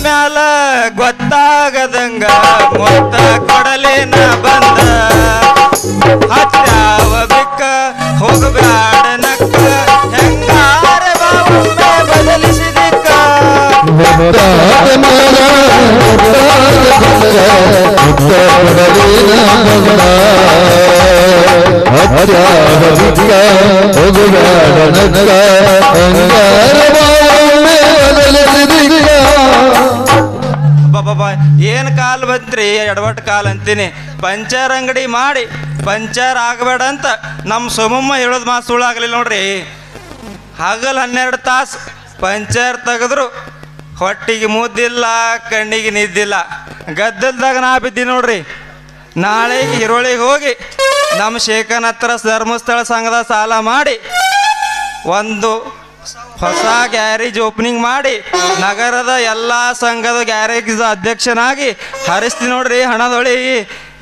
ಮ್ಯಾಲ ಗೊತ್ತಾಗದಂಗ ಮೊತ್ತ ಕೊಡಲೇನ ಬಂದ ಹತ್ಯಾವ ಬಿಕ್ಕ ಹೋಗಬ್ಯಾಡ ನಕ್ಕ ಹೆಂಗಾರ ಬಾವೊಮ್ಮೆ ಬದಲಿಸಿದಿಕ್ಕ ಬಾಬಾ ಏನ್ ಕಾಲ್ ಬಂತ್ರಿ ಎಡವಟ್ ಕಾಲ್ ಅಂತೀನಿ ಪಂಚರ್ ಅಂಗಡಿ ಮಾಡಿ ಪಂಚರ್ ಆಗಬೇಡ ಅಂತ ನಮ್ಮ ಸೋಮಮ್ಮ ಹೇಳೋದು ಮಾತು ಸುಳ್ಳಾಗಲಿಲ್ಲ ನೋಡ್ರಿ ಹಗಲ್ 12 ತಾಸು ಪಂಚರ್ ತೆಗೆದ್ರು ಹೊಟ್ಟಿಗೆ ಮುದ್ದಿಲ್ಲ ಕಣ್ಣಿಗೆ ನಿದ್ದಿಲ್ಲ ಗದ್ದಲ್ದಾಗ ನಾ ಬಿದ್ದಿ ನೋಡ್ರಿ ನಾಳೆ ಹಿರೋಳಿಗೆ ಹೋಗಿ ನಮ್ಮ ಶೇಖನ್ ಹತ್ರ ಧರ್ಮಸ್ಥಳ ಸಂಘದ ಸಾಲ ಮಾಡಿ ಒಂದು ಹೊಸ ಗ್ಯಾರೇಜ್ ಓಪನಿಂಗ್ ಮಾಡಿ ನಗರದ ಎಲ್ಲ ಸಂಘದ ಗ್ಯಾರೇಜ್ ಅಧ್ಯಕ್ಷನಾಗಿ ಹರಿಸ್ತೀನಿ ನೋಡ್ರಿ ಹಣದೊಳಿ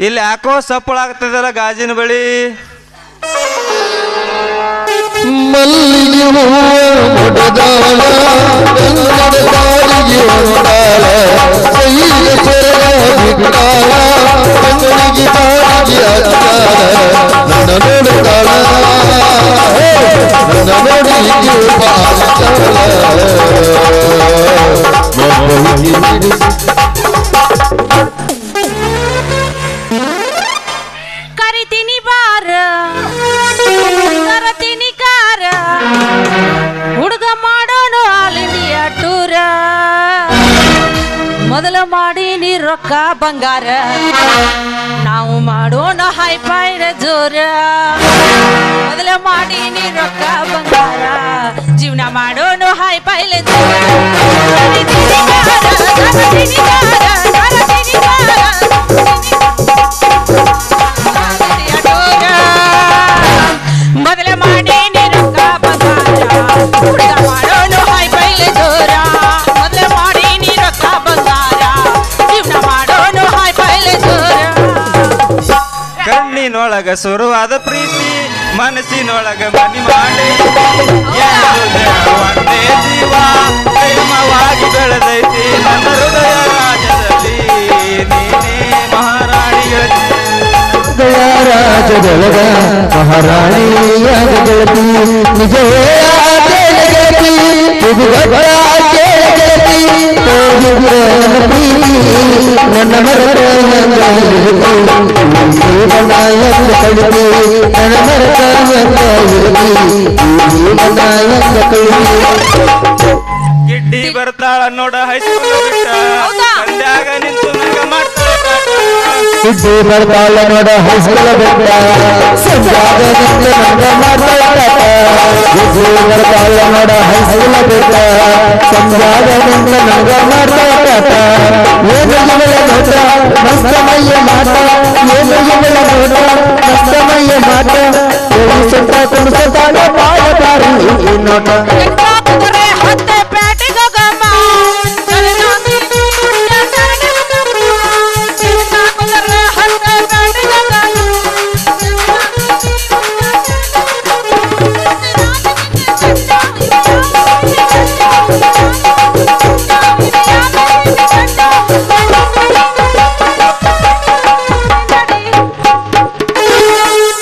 ಇಲ್ಲಿ ಯಾಕೋ ಸಪ್ಪಳಾಗ್ತದಲ್ಲ ಗಾಜಿನ ಬಳಿ ಮಲ್ಲಿಗೆ ಕರಿತೀನಿ ಬಾರ ಕರತೀನಿ ಕಾರ ಹುಡುಗ ಮಾಡೋನು ಆಲ್ ಇಂಡಿಯಾ ಟೂರ ಮೊದಲ ಮಾಡಿ ನೀ ರೊಕ್ಕ ಬಂಗಾರ ನಾವು ಮಾಡೋಣ ಹೈಫೈನ ಜೋರ ಮೊದಲ ಮಾಡಿ ನೀ ರೊಕ್ಕ ಬಂಗಾರ ಜೀವನ ಮಾಡೋಣ ಹೈಫೈಲ ಜೋರ ಮೊದಲ ಮಾಡಿ ನೀ ರೊಕ್ಕ ಬಂಗಾರ ಹುಡುಗ ಮಾಡೋಣ ಹೈಫೈಲ ಜೋರ ಮೊದಲ ಮಾಡಿ ನೀ ರೊಕ್ಕ ಬಂಗಾರ ಜೀವನ ಮಾಡೋಣ ಹೈಫೈಲ ಜೋರ ಕಣ್ಣಿನೊಳಗ ಸುರುವಾದ ಪ್ರೀತಿ ಮನಸ್ಸಿನೊಳಗ ಮನಿ ಮಾಡಿ ಒಂದೇ ಜೀವ ಪ್ರೇಮವಾಗಿ ಬೆಳೆದೈತಿ ನನ್ನ ಹೃದಯ ರಾಜ್ಯದಲ್ಲಿ ನೀನೇ ಮಹಾರಾಣಿಗಳು ರಾಜದೊಳಗ ಮಹಾರಾಣಿಯಾಗ ಗೆಳತಿ ನಿಜವೇ ನನ್ನ ಮರದ ಗಿಡ್ಡಿ ಬರ್ತಾಳ ನೋಡ ಹೈಸ್ಕೂಲ್ ಬಿಟ್ಟ ಸಂಧ್ಯಾಗ ನಿಂತು ನಂಗ ಮಾಡ್ತಾಳ ಗಿಡ್ಡಿ ಬರ್ತಾಳ ನೋಡ ಹೈಸ್ಕೂಲ್ ಬಿಟ್ಟ ಸಂಧ್ಯಾಗ ನಿಂತು ನಂಗ ಮಾಡ್ತಾಳ ಗಿಡ್ಡಿ ಬರ್ತಾಳ ನೋಡ ಹೈಸ್ಕೂಲ್ ಬಿಟ್ಟ ಸಂಧ್ಯಾಗ ನಿಂತು ನಂಗ ಮಾಡ್ತಾಳ ಏನು ಇವಳ ನೋಟ ಮಸ್ತಮಯ್ಯ ಮಾಟ ಏನು ಇವಳ ನೋಟ ಮಸ್ತಮಯ್ಯ ಮಾಟ ಸುತ್ತ ಕುಣಿಸುತ್ತಾಳ ಪಾಯತಾರಿ ನೋಟ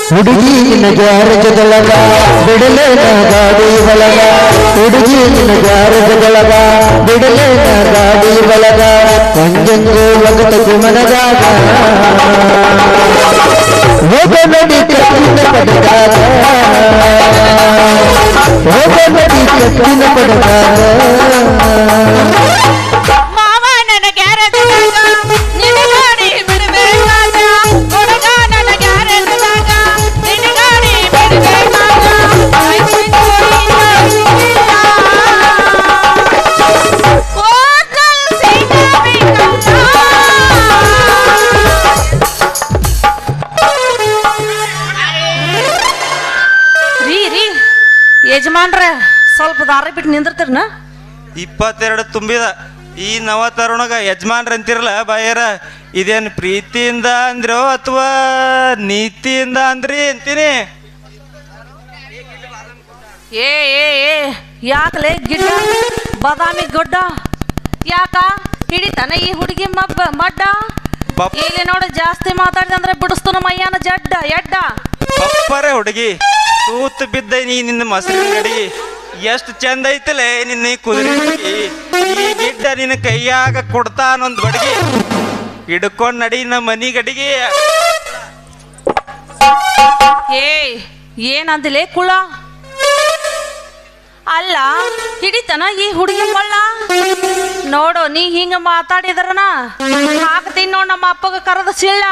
ಹುಡುಗಿ ಗ್ಯಾರೇಜದೊಳಗ ಬಿಡಲೇನ ಗಾಡಿ ಒಳಗ ಹುಡುಗಿ ಗ್ಯಾರೇಜದೊಳಗ ಬಿಡಲೇನ ಗಾಡಿ ಒಳಗ ಒಂದೊಂದು ಒಗಟು ಮನದಾಗ ಹೋಗ ನಡಿ ಕತ್ತಿನ ಪಡೆದಾಗ ಹೋಗ ನಡಿ ಕತ್ತಿನ ಪಡೆದಾಗ ಯಜಮಾನ್ರ ಸ್ವಲ್ಪ ದಾರಿ ಬಿಟ್ಟು ನಿಂದಿರ್ತೀರನ 22 ತುಂಬಿದ ಈ ನವ ತರುಣಗ ಯಜಮಾನ್ರ ಅಂತಿರಲ್ಲ ಬಾಯರ ಇದೇನು ಪ್ರೀತಿಯಿಂದ ಅಂದ್ರೋ ಅಥವಾ ನೀತಿಯಿಂದ ಅಂದ್ರಿ ಅಂತೀನಿ ಏ ಏ ಏ ಯಾಕಲೇ ಗಿಡ್ಡ ಬಾದಾಮಿ ಗೊಡ್ಡ ಯಾಕ ಹಿಡಿತಾನ ಈ ಹುಡುಗಿ ಮಡ್ಡ ಬಪ್- ಇಲ್ಲಿ ನೋಡು ಜಾಸ್ತಿ ಮಾತಾಡಿದ ಅಂದ್ರೆ ಬಿಡಿಸ್ತು ನಮ್ಮ ಅಯ್ಯನ ಜಡ್ಡ ಎಡ್ಡ ಪಪ್ಪರೆ ಹುಡುಗಿ ತೂತು ಬಿದ್ದ ನೀ ನಿನ್ನ ಮಸರಿನ ಗಡಿಗೆ ಎಷ್ಟು ಚಂದ ಐತಲೆ ನಿನ್ನ ಈ ಕುದುರೆ ಹುಡುಗಿ ಈ ಗಿಡ್ಡ ನಿನ್ನ ಕೈಯಾಗ ಕೊಡ್ತಾನೊಂದ್ ಬಡ್ಗಿ ಹಿಡ್ಕೊಂಡ್ ನಡಿ ನಮ್ಮ ಮನಿ ಗಡಿಗೆ ಏಯ್ ಏನಂದಿಲೆ ಕುಳ ಅಲ್ಲ ಹಿಡಿತನ ಈ ಹುಡುಗಿ ಮಳ್ಳ ನೋಡು ನೀ ಹಿಂಗ ಮಾತಾಡಿದ್ರನ ಹಾಕ್ತೀನಿ ನೋಡ್ ನಮ್ಮ ಅಪ್ಪಗ ಕರೆದ ಸಿಳ್ಳ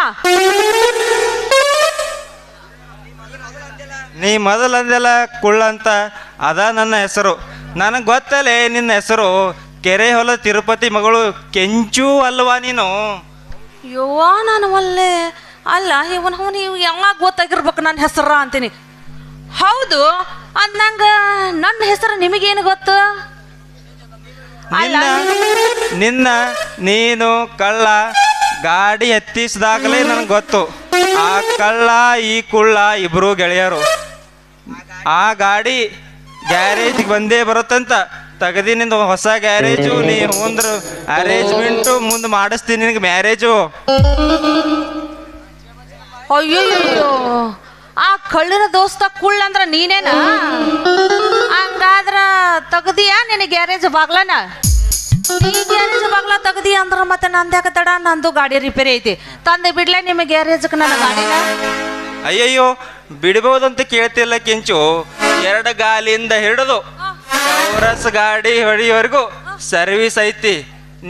ನೀ ಮೊದಲಂದೆಲ್ಲ ಕುಳ್ಳಂತ ಅದ ನನ್ನ ಹೆಸರು ನನಗೆ ಗೊತ್ತಲೇ ನಿನ್ನ ಹೆಸರು ಕೆರೆ ಹೊಲ ತಿರುಪತಿ ಮಗಳು ಕೆಂಚು ಅಲ್ವಾ ನೀನು ಯವ್ವ ನಾನು ಒಲ್ಲೆ ಅಲ್ಲ ಇವನು ನೀವು ಯಾವಾಗ ಗೊತ್ತಾಗಿರ್ಬೇಕು ನನ್ನ ಹೆಸರ ಅಂತೀನಿ ಹೌದು ಅಂದಂಗ ನನ್ನ ಹೆಸರು ನಿಮಗೇನು ಗೊತ್ತು ಅಲ್ಲ ನಿನ್ನ ನೀನು ಕಳ್ಳ ಗಾಡಿ ಎತ್ತಿಸಿದಾಗಲೇ ನನಗೆ ಗೊತ್ತು ಆ ಕಳ್ಳ ಈ ಕುಳ್ಳ ಇಬ್ರು ಗೆಳೆಯರು ಆ ಗಾಡಿ ಗ್ಯಾರೇಜ್ಗೆ ಬಂದೇ ಬರುತ್ತಂತ ತೆಗದಿನಿಂದ ಹೊಸ ಗ್ಯಾರೇಜು ನೀ ಮುಂದ್ರ ಅರೇಂಜ್ಮೆಂಟು ಮುಂದೆ ಮಾಡಿಸ್ತೀನಿ ನಿನಗೆ ಮ್ಯಾರೇಜು ಅಯ್ಯೋ ಆ ಕಳ್ಳಿನ ದೋಸ್ತ ಕುಳ್ಳ ಅಂದ್ರ ನೀನೇನ ಹಂಗಾದ್ರ ತೆಗ್ದಿಯಾ ನಿನ್ನ ಗ್ಯಾರೇಜ್ ಬಾಗ್ಲನ ಈ ಗ್ಯಾರೇಜ್ ಬಾಗ್ಲ ತೆಗ್ದಿ ಅಂದ್ರ ಮತ್ತೆ ನಂದ್ಯಾಕ ತಡ ನಂದು ಗಾಡಿ ರಿಪೇರಿ ಐತಿ ತಂದೆ ಬಿಡ್ಲೆ ನಿಮ್ಮ ಗ್ಯಾರೇಜ್ಗೆ ನನ್ನ ಗಾಡಿನ ಅಯ್ಯಯ್ಯೋ ಬಿಡ್ಬೋದಂತ ಕೇಳ್ತಿಲ್ಲ ಕೆಂಚು ಎರಡು ಗಾಲಿಂದ ಹಿಡಿದು ಕವರಸ್ ಗಾಡಿ ಹೊಡಿಯೋವರೆಗೂ ಸರ್ವಿಸ್ ಐತಿ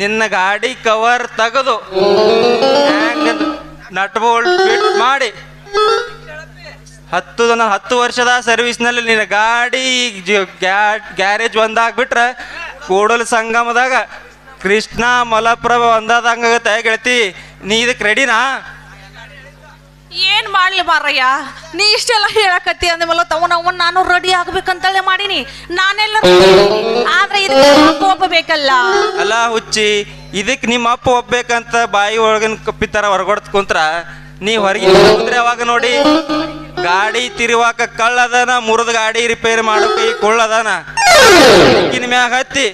ನಿನ್ನ ಗಾಡಿ ಕವರ್ ತೆಗೆದು ನಟ್ ಬೋಲ್ಟ್ ಫಿಟ್ ಮಾಡಿ 10 ವರ್ಷದ ಸರ್ವಿಸ್ನಲ್ಲಿ ನಿನ್ನ ಗಾಡಿ ಗ್ಯಾರೇಜ್ ಒಂದಾಗ್ಬಿಟ್ರೆ ಕೂಡಲ ಸಂಗಮದಾಗ ಕೃಷ್ಣ ಮಲಪ್ರಭ ಒಂದಾದಂಗಾಗತ್ತೆ ಗೆಳತಿ ನೀ ಇದಕ್ಕೆ ರೆಡಿನಾ ಏನ್ ಮಾಡ್ಲಿ ಮಾರಯ್ಯ ನೀ ಇಷ್ಟೆಲ್ಲ ಹೇಳಕತ್ತಿ ಅಂದ್ಮೇಲೆ ಅವನ್ ನಾನು ರೆಡಿ ಆಗ್ಬೇಕಂತಲೇ ಮಾಡೀನಿ ನಾನೆಲ್ಲ ಆದ್ರೆ ಇದಕ್ಕೆ ಒಪ್ಪಬೇಕಲ್ಲ ಅಲ್ಲ ಹುಚ್ಚಿ ಇದಕ್ಕೆ ನಿಮ್ಮ ಅಪ್ಪ ಒಪ್ಬೇಕಂತ ಬಾಯಿ ಒಳಗಿನ ಕಪ್ಪಿ ತರ ಹೊರಗೊಡ್ತ ಕುಂತ್ರ ನೀ ಹೊರಗೆ ಕುಂದ್ರೆ ಅವಾಗ ನೋಡಿ ಗಾಡಿ ತಿರುವಾಕ ಕಳ್ಳದನ ಮುರಿದ ಗಾಡಿ ರಿಪೇರಿ ಮಾಡೋಕೆ ಈ ಕೊಳ್ಳದನ ಇಕ್ಕಿನ ಮ್ಯಾಗ ಹತ್ತಿ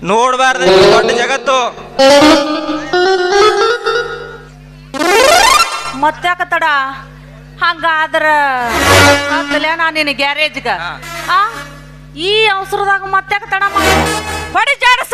ನೋಡ್ಬಾರ್ದ ದೊಡ್ಡ ಜಗತ್ತು ಮತ್ತ್ಯಾಕ ತಡ ಹಂಗಾದ್ರ ನಾನು ನಿನ್ನ ಗ್ಯಾರೇಜ್ಗ ಈ ಅವಸರದಾಗ ಮತ್ತ್ಯಾಕ ತಡ ಮಾಡಿ ಹೊಡಿ ಜಾಡಸ